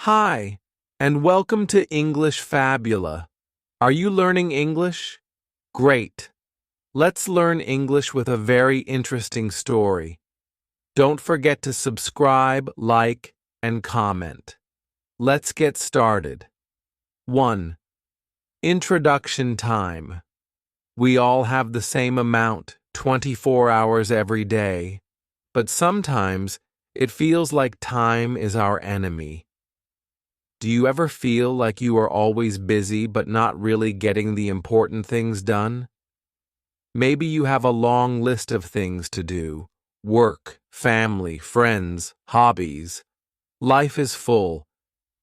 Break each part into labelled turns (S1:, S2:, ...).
S1: Hi, and welcome to English Fabula. Are you learning English? Great. Let's learn English with a very interesting story. Don't forget to subscribe, like, and comment. Let's get started. 1. Introduction time. We all have the same amount, 24 hours every day, but sometimes it feels like time is our enemy. Do you ever feel like you are always busy but not really getting the important things done? Maybe you have a long list of things to do: work, family, friends, hobbies. Life is full.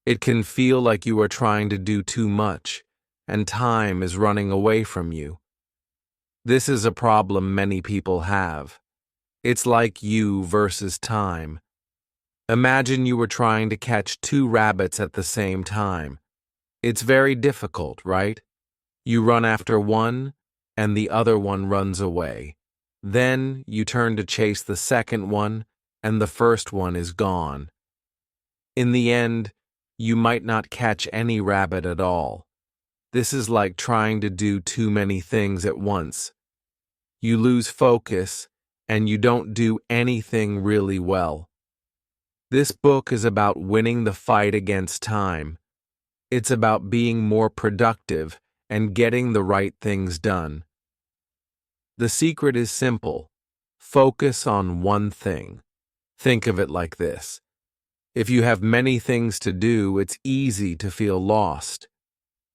S1: It can feel like you are trying to do too much, and time is running away from you. This is a problem many people have. It's like you versus time. Imagine you were trying to catch two rabbits at the same time. It's very difficult, right? You run after one, and the other one runs away. Then you turn to chase the second one, and the first one is gone. In the end, you might not catch any rabbit at all. This is like trying to do too many things at once. You lose focus, and you don't do anything really well. This book is about winning the fight against time. It's about being more productive and getting the right things done. The secret is simple. Focus on one thing. Think of it like this. If you have many things to do, it's easy to feel lost.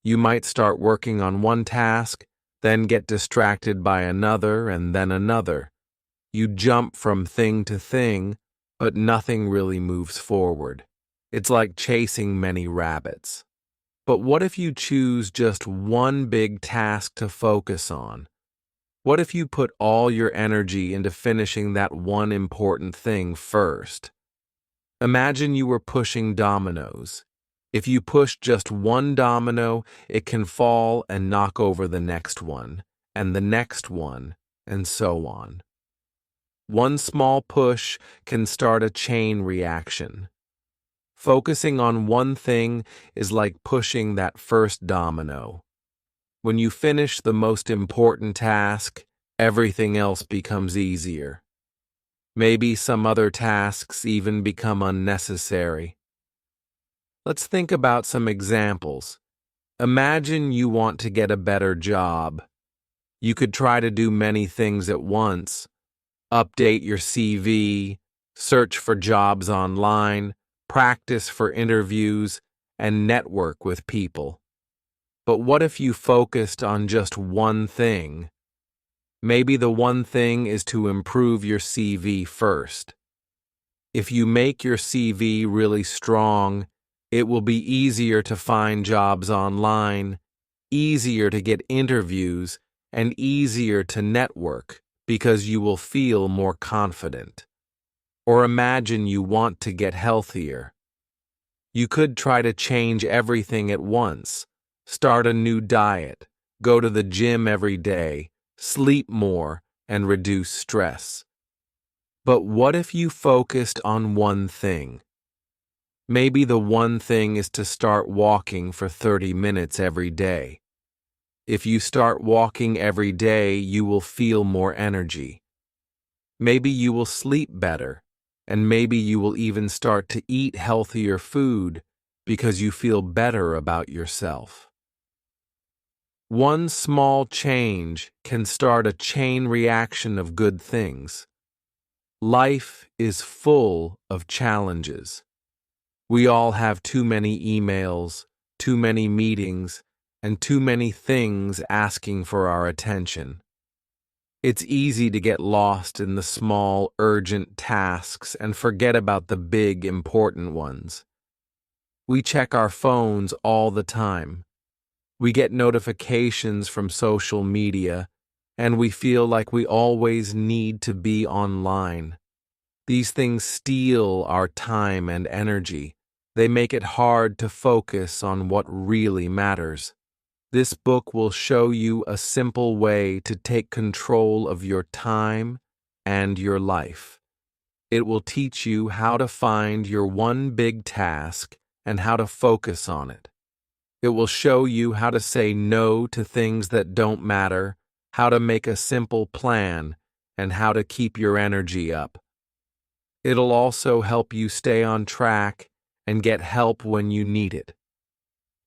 S1: You might start working on one task, then get distracted by another and then another. You jump from thing to thing, but nothing really moves forward. It's like chasing many rabbits. But what if you choose just one big task to focus on? What if you put all your energy into finishing that one important thing first? Imagine you were pushing dominoes. If you push just one domino, it can fall and knock over the next one, and the next one, and so on. One small push can start a chain reaction. Focusing on one thing is like pushing that first domino. When you finish the most important task, everything else becomes easier. Maybe some other tasks even become unnecessary. Let's think about some examples. Imagine you want to get a better job. You could try to do many things at once. Update your CV, search for jobs online, practice for interviews, and network with people. But what if you focused on just one thing? Maybe the one thing is to improve your CV first. If you make your CV really strong, it will be easier to find jobs online, easier to get interviews, and easier to network because you will feel more confident. Or imagine you want to get healthier. You could try to change everything at once. Start a new diet, go to the gym every day, sleep more, and reduce stress. But what if you focused on one thing? Maybe the one thing is to start walking for 30 minutes every day. If you start walking every day, you will feel more energy. Maybe you will sleep better, and maybe you will even start to eat healthier food because you feel better about yourself. One small change can start a chain reaction of good things. Life is full of challenges. We all have too many emails, too many meetings, and too many things asking for our attention. It's easy to get lost in the small, urgent tasks and forget about the big, important ones. We check our phones all the time. We get notifications from social media, and we feel like we always need to be online. These things steal our time and energy. They make it hard to focus on what really matters. This book will show you a simple way to take control of your time and your life. It will teach you how to find your one big task and how to focus on it. It will show you how to say no to things that don't matter, how to make a simple plan, and how to keep your energy up. It'll also help you stay on track and get help when you need it.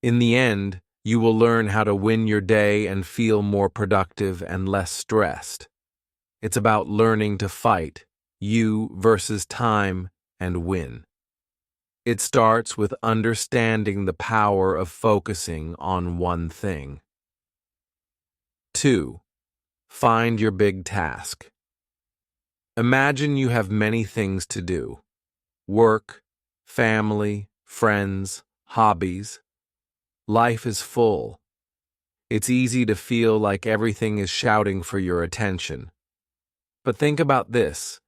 S1: In the end, you will learn how to win your day and feel more productive and less stressed. It's about learning to fight, you versus time, and win. It starts with understanding the power of focusing on one thing. 2. Find your big task. Imagine you have many things to do: work, family, friends, hobbies. Life is full. It's easy to feel like everything is shouting for your attention. But think about this.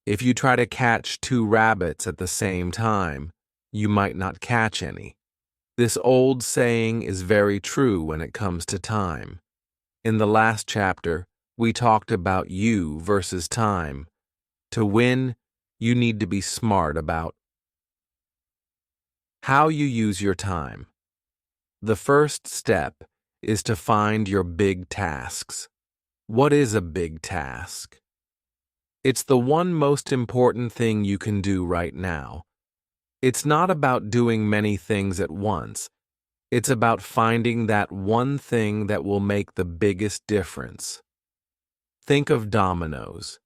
S1: If you try to catch 2 rabbits at the same time, you might not catch any. This old saying is very true when it comes to time. In the last chapter, we talked about you versus time. To win, you need to be smart about how you use your time. The first step is to find your big tasks. What is a big task? It's the one most important thing you can do right now. It's not about doing many things at once. It's about finding that one thing that will make the biggest difference. Think of dominoes.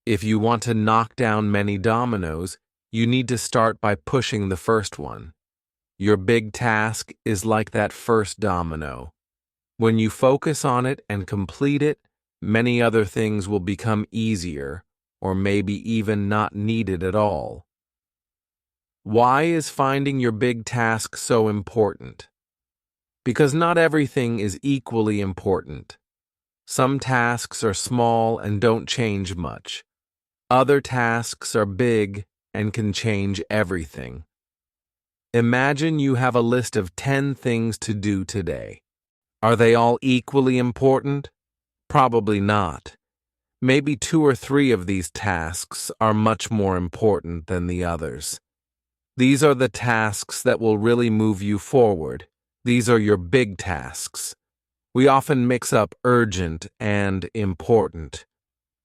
S1: If you want to knock down many dominoes, you need to start by pushing the first one. Your big task is like that first domino. When you focus on it and complete it, many other things will become easier, or maybe even not needed at all. Why is finding your big task so important? Because not everything is equally important. Some tasks are small and don't change much. Other tasks are big and can change everything. Imagine you have a list of 10 things to do today. Are they all equally important? Probably not. Maybe 2 or 3 of these tasks are much more important than the others. These are the tasks that will really move you forward. These are your big tasks. We often mix up urgent and important.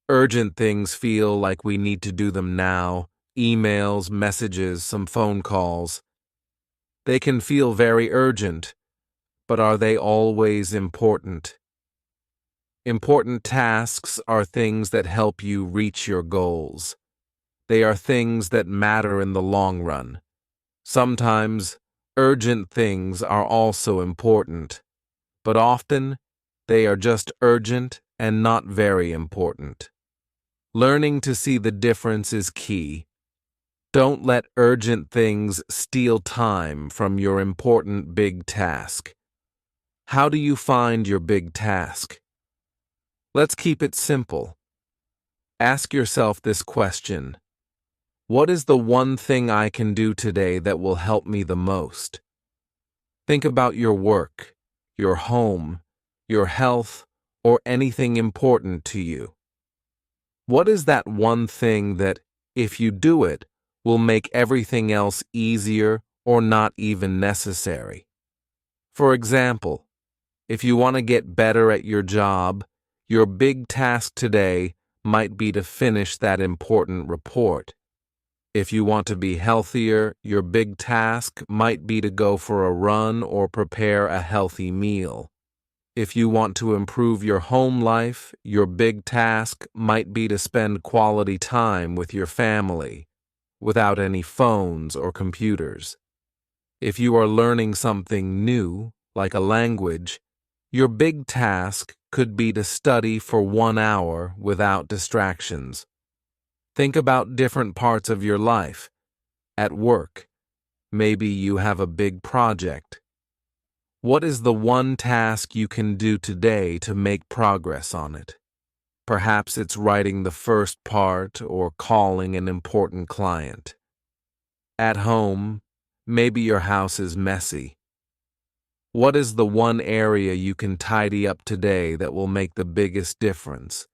S1: Urgent things feel like we need to do them now: emails, messages, some phone calls. They can feel very urgent, but are they always important? Important tasks are things that help you reach your goals. They are things that matter in the long run. Sometimes, urgent things are also important, but often, they are just urgent and not very important. Learning to see the difference is key. Don't let urgent things steal time from your important big task. How do you find your big task? Let's keep it simple. Ask yourself this question: what is the one thing I can do today that will help me the most? Think about your work, your home, your health, or anything important to you. What is that one thing that, if you do it, will make everything else easier or not even necessary? For example, if you want to get better at your job, your big task today might be to finish that important report. If you want to be healthier, your big task might be to go for a run or prepare a healthy meal. If you want to improve your home life, your big task might be to spend quality time with your family, without any phones or computers. If you are learning something new, like a language, your big task could be to study for 1 hour without distractions. Think about different parts of your life. At work, maybe you have a big project. What is the one task you can do today to make progress on it? Perhaps it's writing the first part or calling an important client. At home, maybe your house is messy. What is the one area you can tidy up today that will make the biggest difference?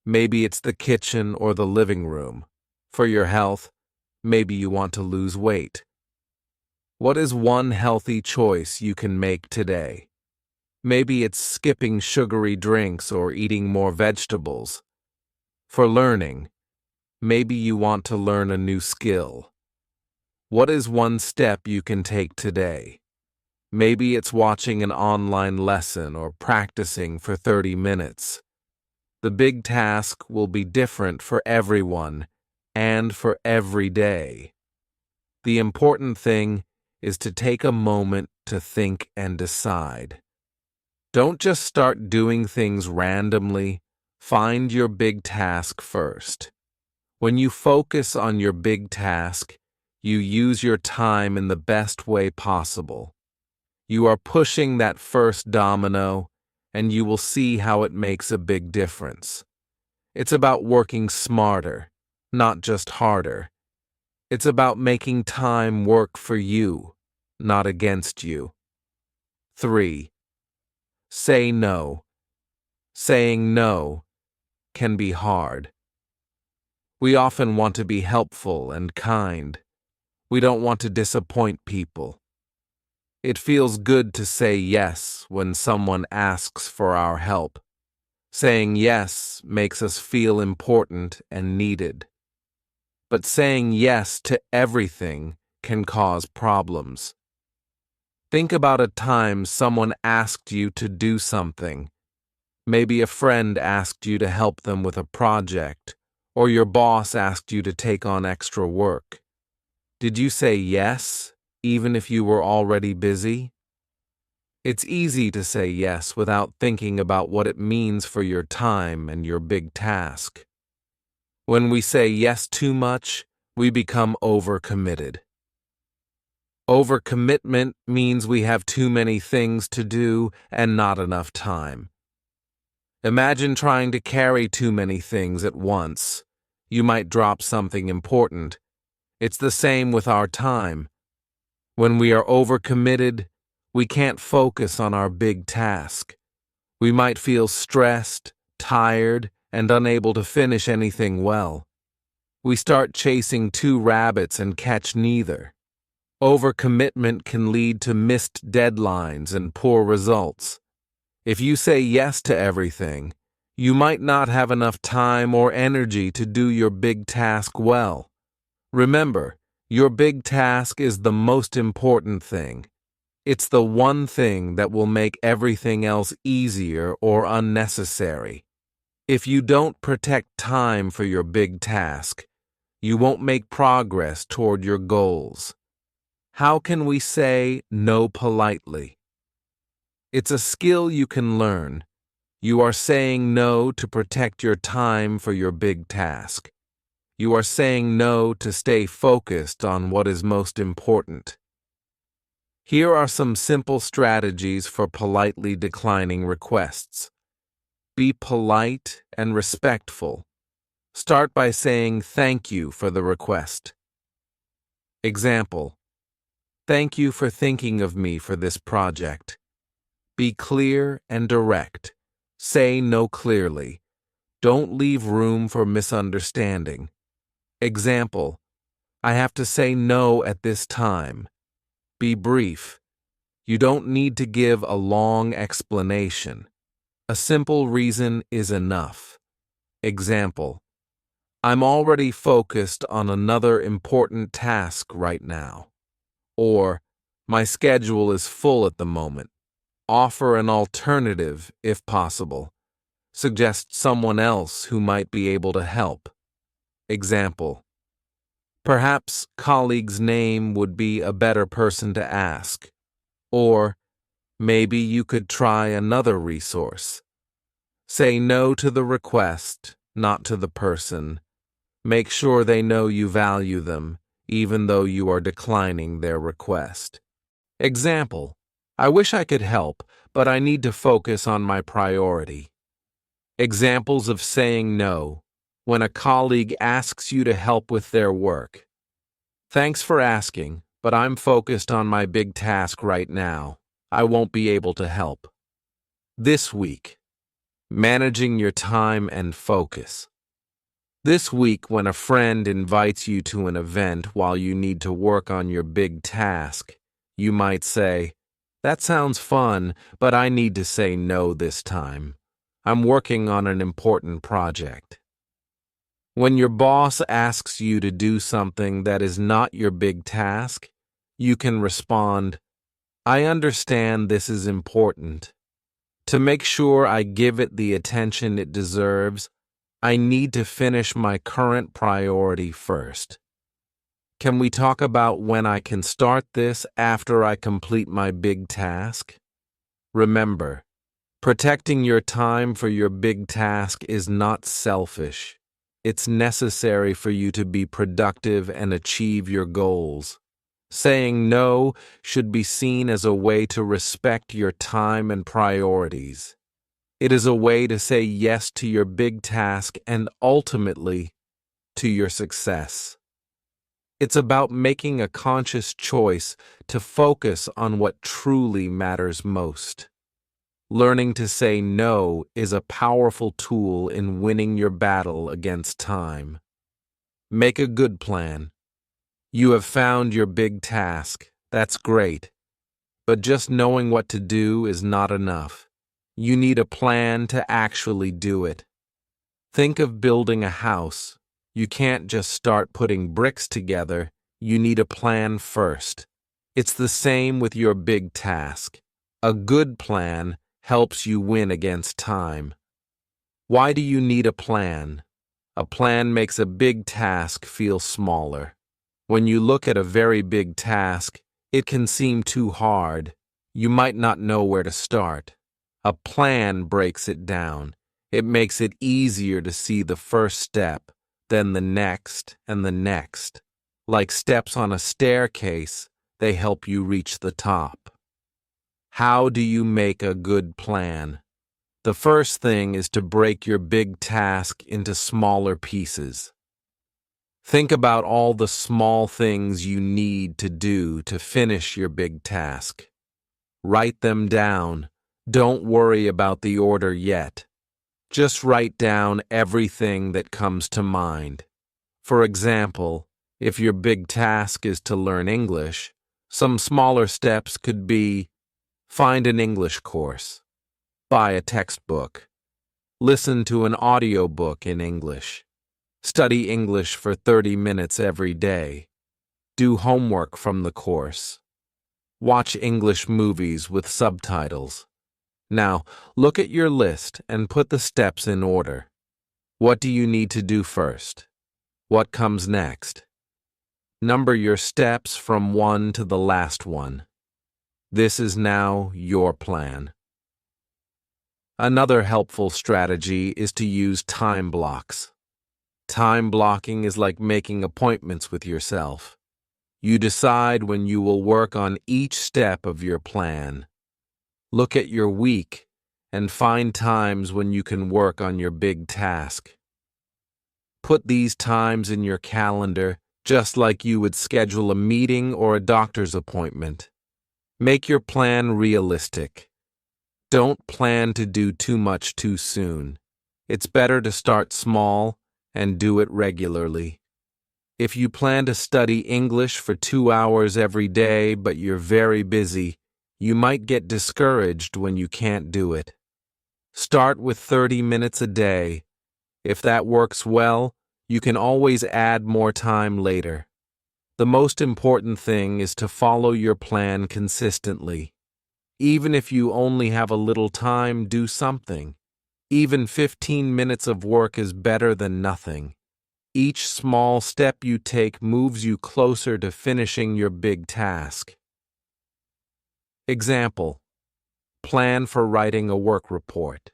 S1: Maybe it's the kitchen or the living room. For your health, maybe you want to lose weight. What is one healthy choice you can make today? Maybe it's skipping sugary drinks or eating more vegetables. For learning, maybe you want to learn a new skill. What is one step you can take today? Maybe it's watching an online lesson or practicing for 30 minutes. The big task will be different for everyone and for every day. The important thing is to take a moment to think and decide. Don't just start doing things randomly. Find your big task first. When you focus on your big task, you use your time in the best way possible. You are pushing that first domino, and you will see how it makes a big difference. It's about working smarter, not just harder. It's about making time work for you, not against you. 3. Say no. Saying no can be hard. We often want to be helpful and kind. We don't want to disappoint people. It feels good to say yes when someone asks for our help. Saying yes makes us feel important and needed. But saying yes to everything can cause problems. Think about a time someone asked you to do something. Maybe a friend asked you to help them with a project, or your boss asked you to take on extra work. Did you say yes, even if you were already busy? It's easy to say yes without thinking about what it means for your time and your big task. When we say yes too much, we become overcommitted. Overcommitment means we have too many things to do and not enough time. Imagine trying to carry too many things at once. You might drop something important. It's the same with our time. When we are overcommitted, we can't focus on our big task. We might feel stressed, tired, and unable to finish anything well. We start chasing two rabbits and catch neither. Overcommitment can lead to missed deadlines and poor results. If you say yes to everything, you might not have enough time or energy to do your big task well. Remember, your big task is the most important thing. It's the one thing that will make everything else easier or unnecessary. If you don't protect time for your big task, you won't make progress toward your goals. How can we say no politely? It's a skill you can learn. You are saying no to protect your time for your big task. You are saying no to stay focused on what is most important. Here are some simple strategies for politely declining requests. Be polite and respectful. Start by saying thank you for the request. Example: thank you for thinking of me for this project. Be clear and direct. Say no clearly. Don't leave room for misunderstanding. Example: I have to say no at this time. Be brief. You don't need to give a long explanation. A simple reason is enough. Example: I'm already focused on another important task right now. Or, my schedule is full at the moment. Offer an alternative if possible. Suggest someone else who might be able to help. Example: perhaps colleague's name would be a better person to ask. Or, maybe you could try another resource. Say no to the request, not to the person. Make sure they know you value them, even though you are declining their request. Example: I wish I could help, but I need to focus on my priority. Examples of saying no: when a colleague asks you to help with their work. Thanks for asking, but I'm focused on my big task right now. I won't be able to help. This week, managing your time and focus. This week, when a friend invites you to an event while you need to work on your big task, You might say, "That sounds fun, but I need to say no this time. I'm working on an important project." When your boss asks you to do something that is not your big task, you can respond, "I understand this is important. To make sure I give it the attention it deserves, I need to finish my current priority first. Can we talk about when I can start this after I complete my big task?" Remember, protecting your time for your big task is not selfish. It's necessary for you to be productive and achieve your goals. Saying no should be seen as a way to respect your time and priorities. It is a way to say yes to your big task and ultimately to your success. It's about making a conscious choice to focus on what truly matters most. Learning to say no is a powerful tool in winning your battle against time. Make a good plan. You have found your big task. That's great. But just knowing what to do is not enough. You need a plan to actually do it. Think of building a house. You can't just start putting bricks together. You need a plan first. It's the same with your big task. A good plan helps you win against time. Why do you need a plan? A plan makes a big task feel smaller. When you look at a very big task, it can seem too hard. You might not know where to start. A plan breaks it down. It makes it easier to see the first step, then the next and the next. Like steps on a staircase, they help you reach the top. How do you make a good plan? The first thing is to break your big task into smaller pieces. Think about all the small things you need to do to finish your big task. Write them down. Don't worry about the order yet. Just write down everything that comes to mind. For example, if your big task is to learn English, some smaller steps could be: find an English course, buy a textbook, listen to an audiobook in English, study English for 30 minutes every day, do homework from the course, watch English movies with subtitles. Now, look at your list and put the steps in order. What do you need to do first? What comes next? Number your steps from one to the last one. This is now your plan. Another helpful strategy is to use time blocks. Time blocking is like making appointments with yourself. You decide when you will work on each step of your plan. Look at your week and find times when you can work on your big task. Put these times in your calendar just like you would schedule a meeting or a doctor's appointment. Make your plan realistic. Don't plan to do too much too soon. It's better to start small and do it regularly. If you plan to study English for 2 hours every day but you're very busy, you might get discouraged when you can't do it. Start with 30 minutes a day. If that works well, you can always add more time later. The most important thing is to follow your plan consistently. Even if you only have a little time, do something. Even 15 minutes of work is better than nothing. Each small step you take moves you closer to finishing your big task. Example: plan for writing a work report.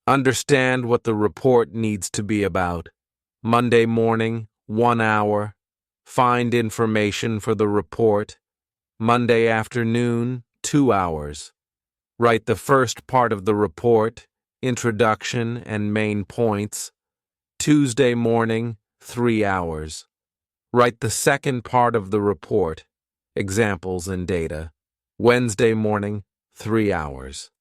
S1: Understand what the report needs to be about. Monday morning, 1 hour. Find information for the report. Monday afternoon, 2 hours. Write the first part of the report, introduction and main points. Tuesday morning, 3 hours. Write the second part of the report, examples and data. Wednesday morning, 3 hours.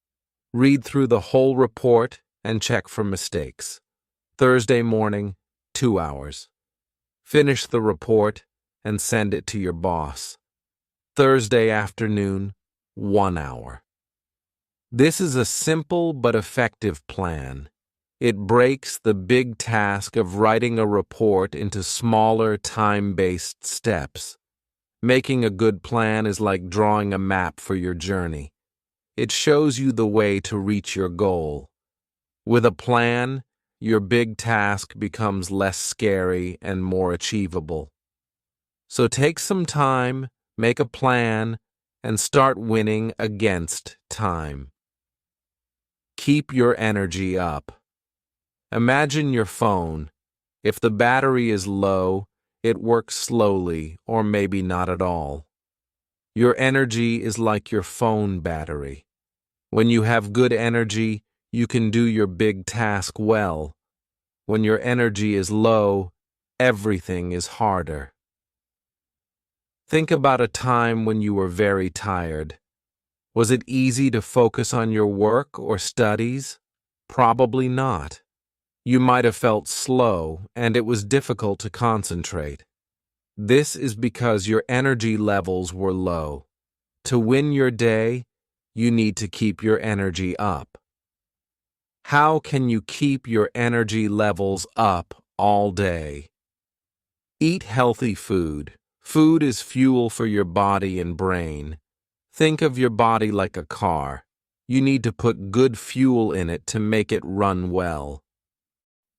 S1: Read through the whole report and check for mistakes. Thursday morning, 2 hours. Finish the report and send it to your boss. Thursday afternoon, 1 hour. This is a simple but effective plan. It breaks the big task of writing a report into smaller time-based steps. Making a good plan is like drawing a map for your journey. It shows you the way to reach your goal. With a plan, your big task becomes less scary and more achievable. So take some time, make a plan, and start winning against time. Keep your energy up. Imagine your phone. If the battery is low, it works slowly or maybe not at all. Your energy is like your phone battery. When you have good energy, you can do your big task well. When your energy is low, everything is harder. Think about a time when you were very tired. Was it easy to focus on your work or studies? Probably not. You might have felt slow, and it was difficult to concentrate. This is because your energy levels were low. To win your day, you need to keep your energy up. How can you keep your energy levels up all day? Eat healthy food. Food is fuel for your body and brain. Think of your body like a car. You need to put good fuel in it to make it run well.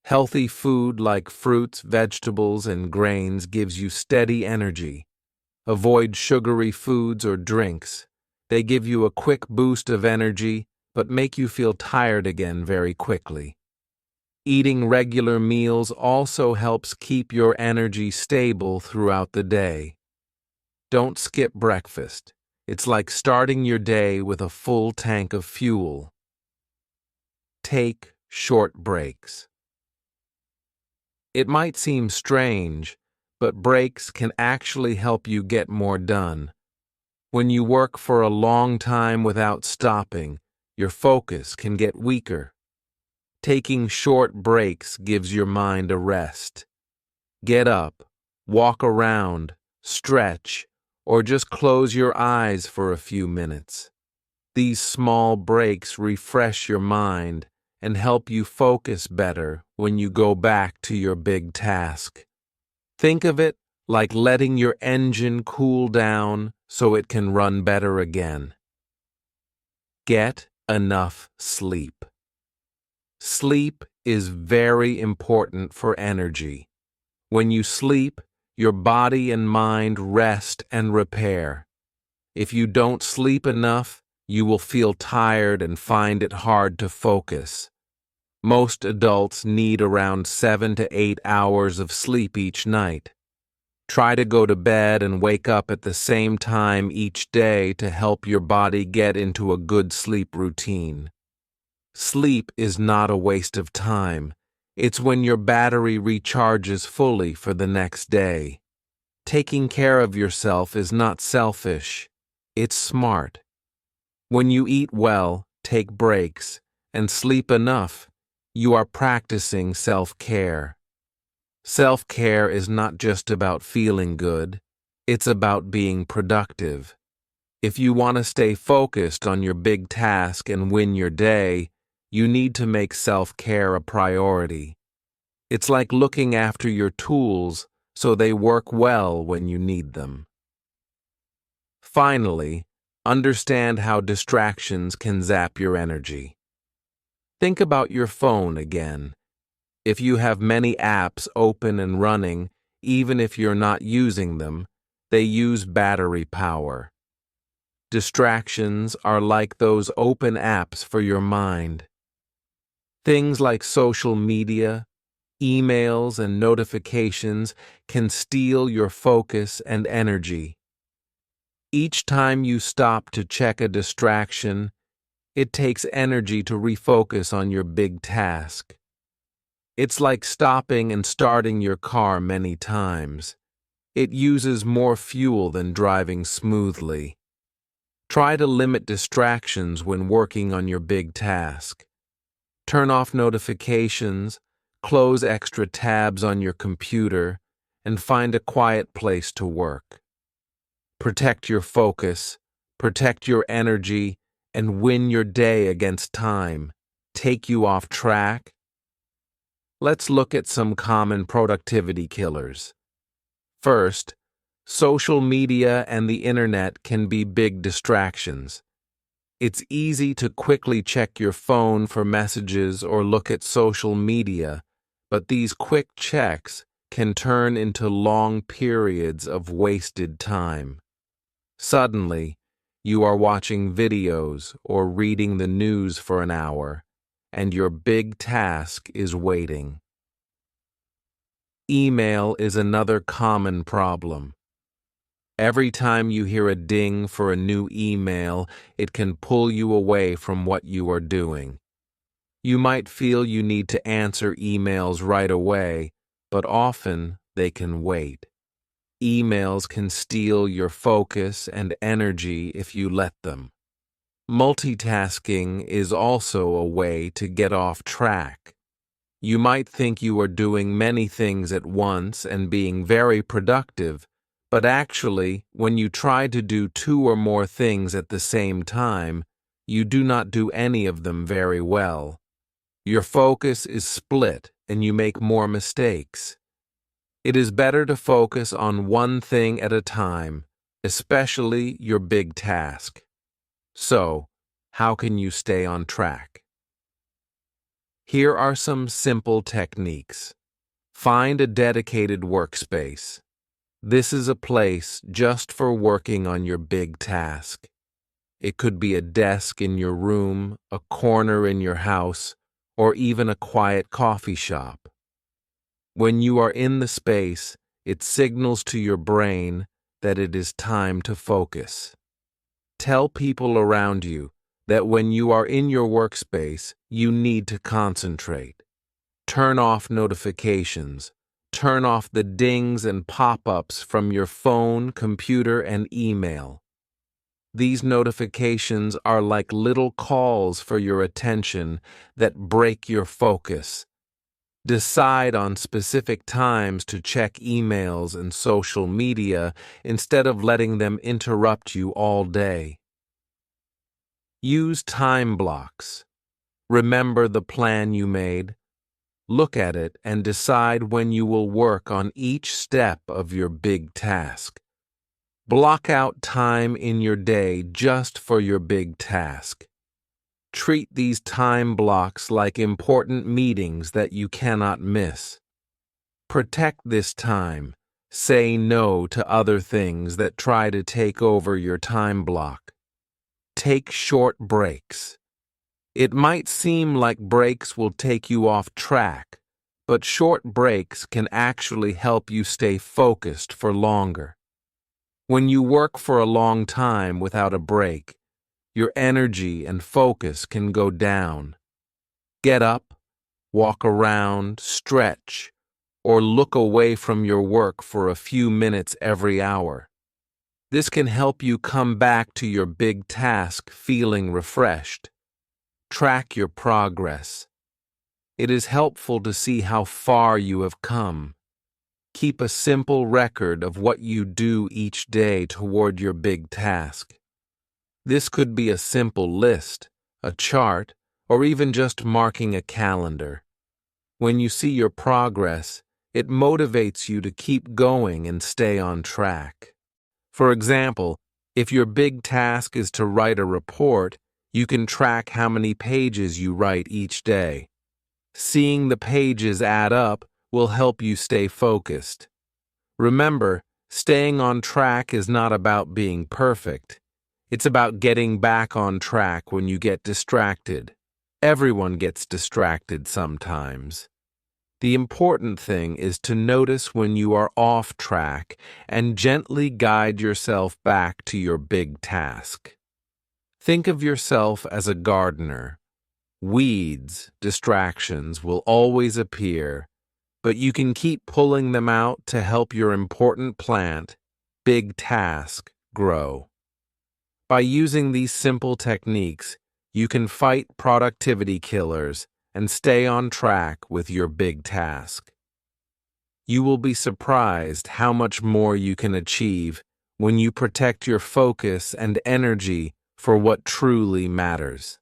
S1: Healthy food like fruits, vegetables, and grains gives you steady energy. Avoid sugary foods or drinks. They give you a quick boost of energy, but make you feel tired again very quickly. Eating regular meals also helps keep your energy stable throughout the day. Don't skip breakfast. It's like starting your day with a full tank of fuel. Take short breaks. It might seem strange, but breaks can actually help you get more done. When you work for a long time without stopping, your focus can get weaker. Taking short breaks gives your mind a rest. Get up, walk around, stretch, or just close your eyes for a few minutes. These small breaks refresh your mind and help you focus better when you go back to your big task. Think of it like letting your engine cool down so it can run better again. Get enough sleep. Sleep is very important for energy. When you sleep, your body and mind rest and repair. If you don't sleep enough, you will feel tired and find it hard to focus. Most adults need around 7 to 8 hours of sleep each night. Try to go to bed and wake up at the same time each day to help your body get into a good sleep routine. Sleep is not a waste of time. It's when your battery recharges fully for the next day. Taking care of yourself is not selfish. It's smart. When you eat well, take breaks, and sleep enough, you are practicing self-care. Self-care is not just about feeling good, it's about being productive. If you want to stay focused on your big task and win your day, you need to make self-care a priority. It's like looking after your tools so they work well when you need them. Finally, understand how distractions can zap your energy. Think about your phone again. If you have many apps open and running, even if you're not using them, they use battery power. Distractions are like those open apps for your mind. Things like social media, emails, and notifications can steal your focus and energy. Each time you stop to check a distraction, it takes energy to refocus on your big task. It's like stopping and starting your car many times. It uses more fuel than driving smoothly. Try to limit distractions when working on your big task. Turn off notifications, close extra tabs on your computer, and find a quiet place to work. Protect your focus, protect your energy, and win your day against time. Take you off track? Let's look at some common productivity killers. First, social media and the internet can be big distractions. It's easy to quickly check your phone for messages or look at social media, but these quick checks can turn into long periods of wasted time. Suddenly, you are watching videos or reading the news for an hour, and your big task is waiting. Email is another common problem. Every time you hear a ding for a new email, it can pull you away from what you are doing. You might feel you need to answer emails right away, but often they can wait. Emails can steal your focus and energy if you let them. Multitasking is also a way to get off track. You might think you are doing many things at once and being very productive, but actually, when you try to do two or more things at the same time, you do not do any of them very well. Your focus is split and you make more mistakes. It is better to focus on one thing at a time, especially your big task. So, how can you stay on track? Here are some simple techniques. Find a dedicated workspace. This is a place just for working on your big task. It could be a desk in your room, a corner in your house, or even a quiet coffee shop. When you are in the space, it signals to your brain that it is time to focus. Tell people around you that when you are in your workspace, you need to concentrate. Turn off notifications. Turn off the dings and pop-ups from your phone, computer, and email. These notifications are like little calls for your attention that break your focus. Decide on specific times to check emails and social media instead of letting them interrupt you all day. Use time blocks. Remember the plan you made. Look at it and decide when you will work on each step of your big task. Block out time in your day just for your big task. Treat these time blocks like important meetings that you cannot miss. Protect this time. Say no to other things that try to take over your time block. Take short breaks. It might seem like breaks will take you off track, but short breaks can actually help you stay focused for longer. When you work for a long time without a break, your energy and focus can go down. Get up, walk around, stretch, or look away from your work for a few minutes every hour. This can help you come back to your big task feeling refreshed. Track your progress. It is helpful to see how far you have come. Keep a simple record of what you do each day toward your big task. This could be a simple list, a chart, or even just marking a calendar. When you see your progress, it motivates you to keep going and stay on track. For example, if your big task is to write a report, you can track how many pages you write each day. Seeing the pages add up will help you stay focused. Remember, staying on track is not about being perfect. It's about getting back on track when you get distracted. Everyone gets distracted sometimes. The important thing is to notice when you are off track and gently guide yourself back to your big task. Think of yourself as a gardener. Weeds, distractions will always appear, but you can keep pulling them out to help your important plant, big task, grow. By using these simple techniques, you can fight productivity killers and stay on track with your big task. You will be surprised how much more you can achieve when you protect your focus and energy for what truly matters.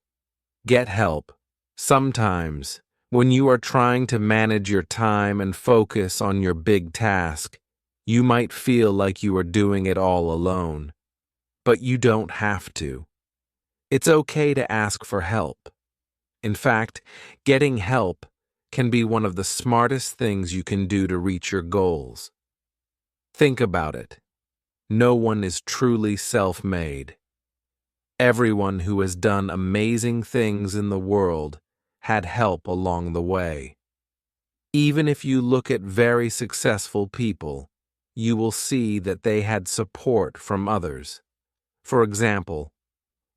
S1: Get help. Sometimes, when you are trying to manage your time and focus on your big task, you might feel like you are doing it all alone. But you don't have to. It's okay to ask for help. In fact, getting help can be one of the smartest things you can do to reach your goals. Think about it. No one is truly self-made. Everyone who has done amazing things in the world had help along the way. Even if you look at very successful people, you will see that they had support from others. For example,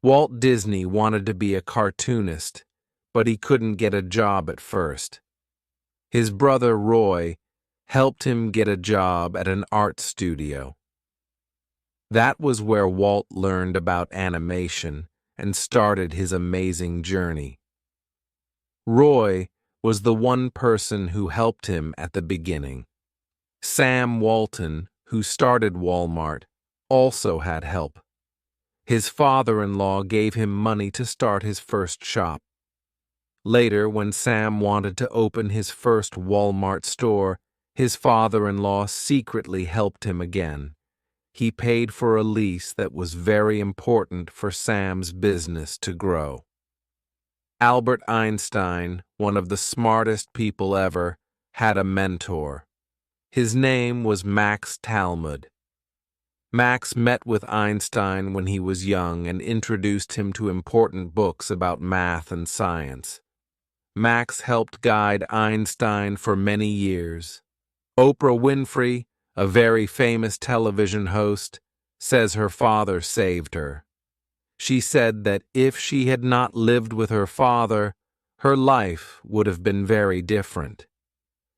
S1: Walt Disney wanted to be a cartoonist, but he couldn't get a job at first. His brother Roy helped him get a job at an art studio. That was where Walt learned about animation and started his amazing journey. Roy was the one person who helped him at the beginning. Sam Walton, who started Walmart, also had help. His father-in-law gave him money to start his first shop. Later, when Sam wanted to open his first Walmart store, his father-in-law secretly helped him again. He paid for a lease that was very important for Sam's business to grow. Albert Einstein, one of the smartest people ever, had a mentor. His name was Max Talmud. Max met with Einstein when he was young and introduced him to important books about math and science. Max helped guide Einstein for many years. Oprah Winfrey, a very famous television host, says her father saved her. She said that if she had not lived with her father, her life would have been very different.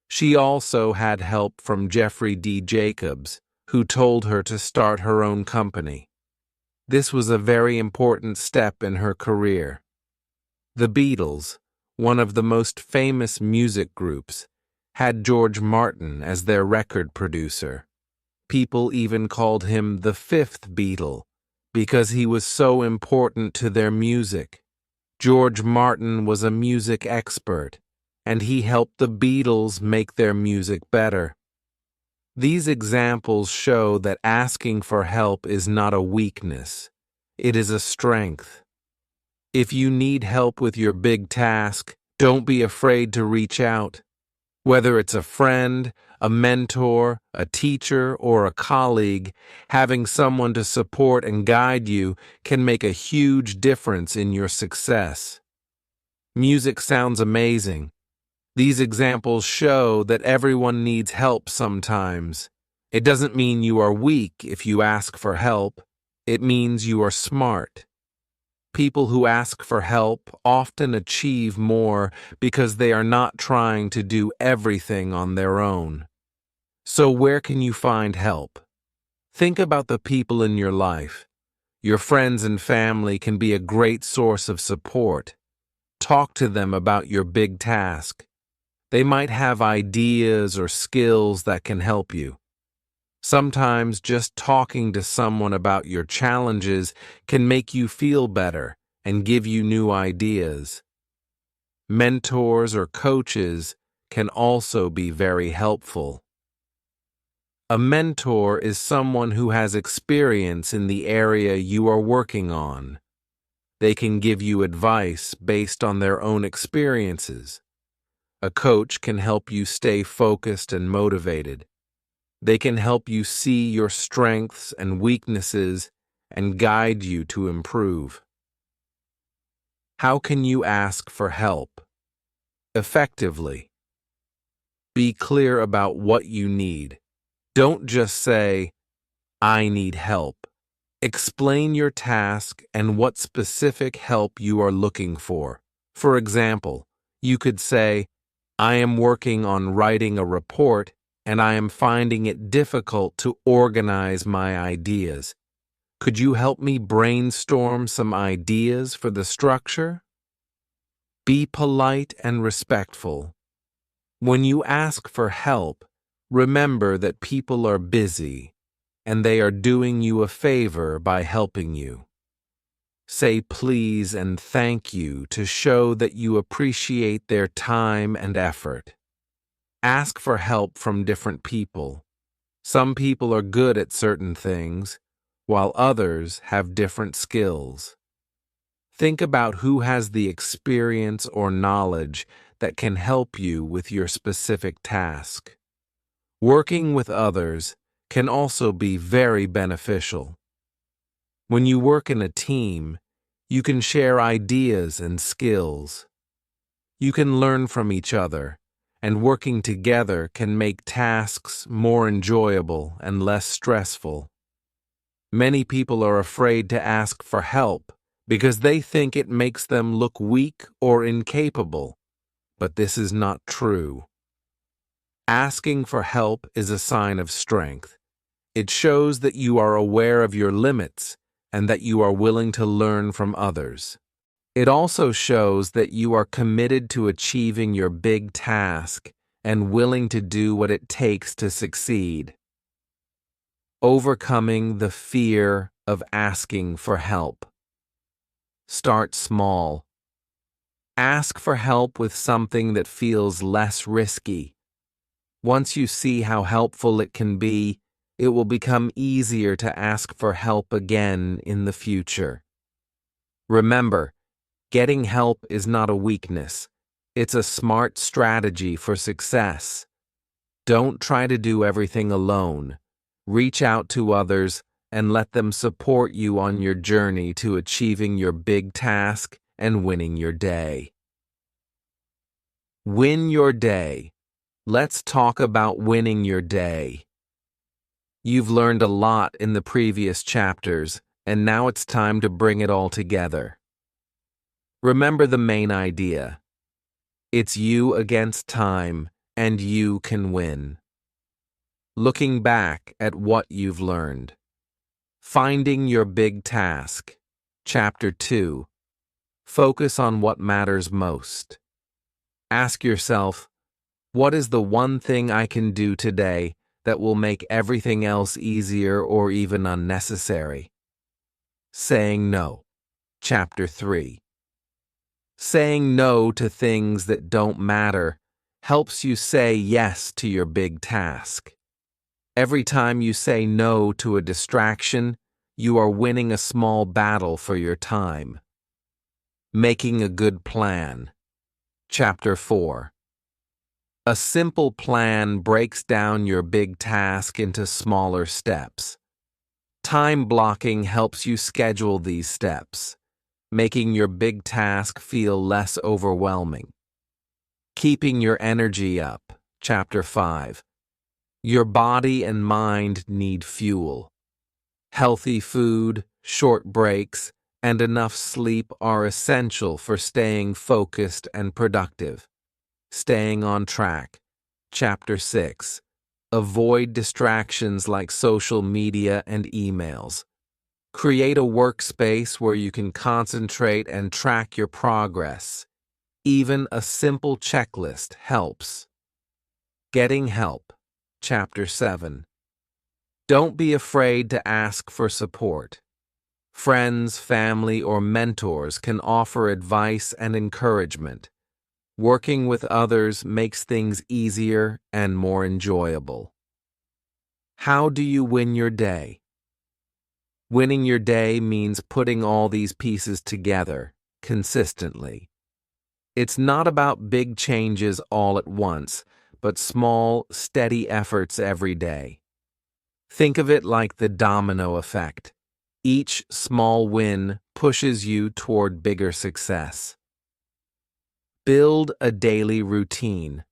S1: She also had help from Jeffrey D. Jacobs, who told her to start her own company. This was a very important step in her career. The Beatles, one of the most famous music groups, had George Martin as their record producer. People even called him the fifth Beatle because he was so important to their music. George Martin was a music expert, and he helped the Beatles make their music better. These examples show that asking for help is not a weakness. It is a strength. If you need help with your big task, don't be afraid to reach out. Whether it's a friend, a mentor, a teacher, or a colleague, having someone to support and guide you can make a huge difference in your success. Music sounds amazing. These examples show that everyone needs help sometimes. It doesn't mean you are weak if you ask for help. It means you are smart. People who ask for help often achieve more because they are not trying to do everything on their own. So where can you find help? Think about the people in your life. Your friends and family can be a great source of support. Talk to them about your big task. They might have ideas or skills that can help you. Sometimes just talking to someone about your challenges can make you feel better and give you new ideas. Mentors or coaches can also be very helpful. A mentor is someone who has experience in the area you are working on. They can give you advice based on their own experiences. A coach can help you stay focused and motivated. They can help you see your strengths and weaknesses and guide you to improve. How can you ask for help? Effectively. Be clear about what you need. Don't just say, "I need help." Explain your task and what specific help you are looking for. For example, you could say, "I am working on writing a report and I am finding it difficult to organize my ideas. Could you help me brainstorm some ideas for the structure?" Be polite and respectful. When you ask for help, remember that people are busy. and they are doing you a favor by helping you. Say please and thank you to show that you appreciate their time and effort. Ask for help from different people. Some people are good at certain things, while others have different skills. Think about who has the experience or knowledge that can help you with your specific task. Working with others can also be very beneficial. When you work in a team, you can share ideas and skills. You can learn from each other, and working together can make tasks more enjoyable and less stressful. Many people are afraid to ask for help because they think it makes them look weak or incapable, but this is not true. Asking for help is a sign of strength. It shows that you are aware of your limits and that you are willing to learn from others. It also shows that you are committed to achieving your big task and willing to do what it takes to succeed. Overcoming the fear of asking for help. Start small. Ask for help with something that feels less risky. Once you see how helpful it can be, it will become easier to ask for help again in the future. Remember, getting help is not a weakness. It's a smart strategy for success. Don't try to do everything alone. Reach out to others and let them support you on your journey to achieving your big task and winning your day. Win your day. Let's talk about winning your day. You've learned a lot in the previous chapters, and now it's time to bring it all together. Remember the main idea. It's you against time, and you can win. Looking back at what you've learned. Finding your big task. Chapter 2. Focus on what matters most. Ask yourself, what is the one thing I can do today that will make everything else easier or even unnecessary? Saying no. Chapter 3. Saying no to things that don't matter helps you say yes to your big task. Every time you say no to a distraction, you are winning a small battle for your time. Making a good plan. Chapter 4. A simple plan breaks down your big task into smaller steps. Time blocking helps you schedule these steps, making your big task feel less overwhelming. Keeping your energy up. Chapter 5. Your body and mind need fuel. Healthy food, short breaks, and enough sleep are essential for staying focused and productive. Staying on track. Chapter 6. Avoid distractions like social media and emails. Create a workspace where you can concentrate and track your progress. Even a simple checklist helps. Getting help. Chapter 7. Don't be afraid to ask for support. Friends, family, or mentors can offer advice and encouragement. Working with others makes things easier and more enjoyable. How do you win your day? Winning your day means putting all these pieces together consistently. It's not about big changes all at once, but small, steady efforts every day. Think of it like the domino effect. Each small win pushes you toward bigger success. Build a daily routine.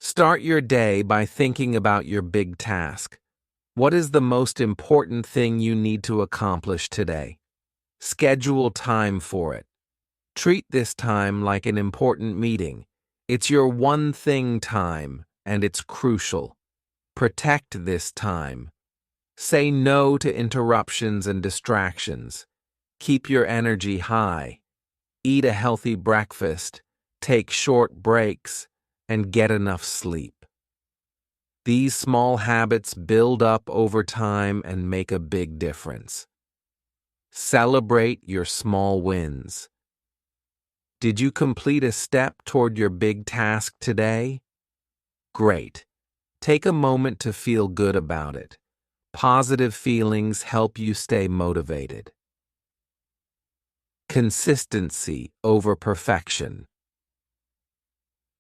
S1: Start your day by thinking about your big task. What is the most important thing you need to accomplish today? Schedule time for it. Treat this time like an important meeting. It's your one thing time, and it's crucial. Protect this time. Say no to interruptions and distractions. Keep your energy high. Eat a healthy breakfast, take short breaks, and get enough sleep. These small habits build up over time and make a big difference. Celebrate your small wins. Did you complete a step toward your big task today? Great. Take a moment to feel good about it. Positive feelings help you stay motivated. Consistency over perfection.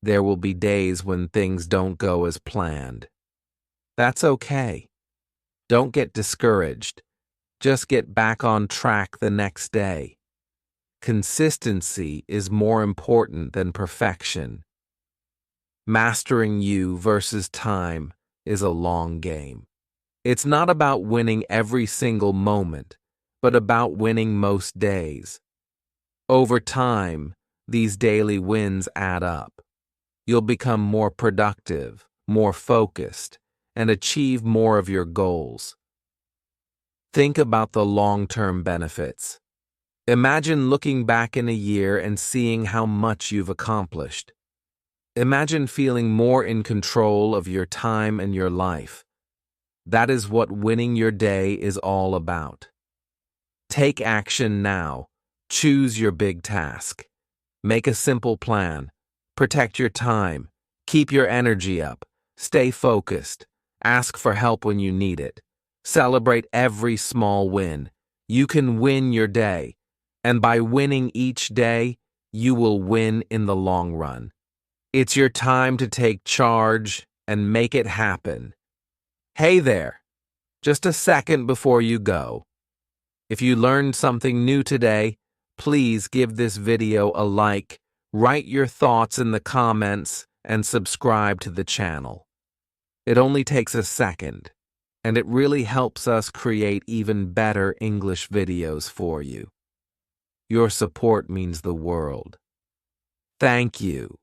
S1: There will be days when things don't go as planned. That's okay. Don't get discouraged. Just get back on track the next day. Consistency is more important than perfection. Mastering you versus time is a long game. It's not about winning every single moment, but about winning most days. Over time, these daily wins add up. You'll become more productive, more focused, and achieve more of your goals. Think about the long-term benefits. Imagine looking back in a year and seeing how much you've accomplished. Imagine feeling more in control of your time and your life. That is what winning your day is all about. Take action now. Choose your big task. Make a simple plan. Protect your time. Keep your energy up. Stay focused. Ask for help when you need it. Celebrate every small win. You can win your day. And by winning each day, you will win in the long run. It's your time to take charge and make it happen. Hey there, just a second before you go. If you learned something new today, please give this video a like, write your thoughts in the comments, and subscribe to the channel. It only takes a second, and it really helps us create even better English videos for you. Your support means the world. Thank you.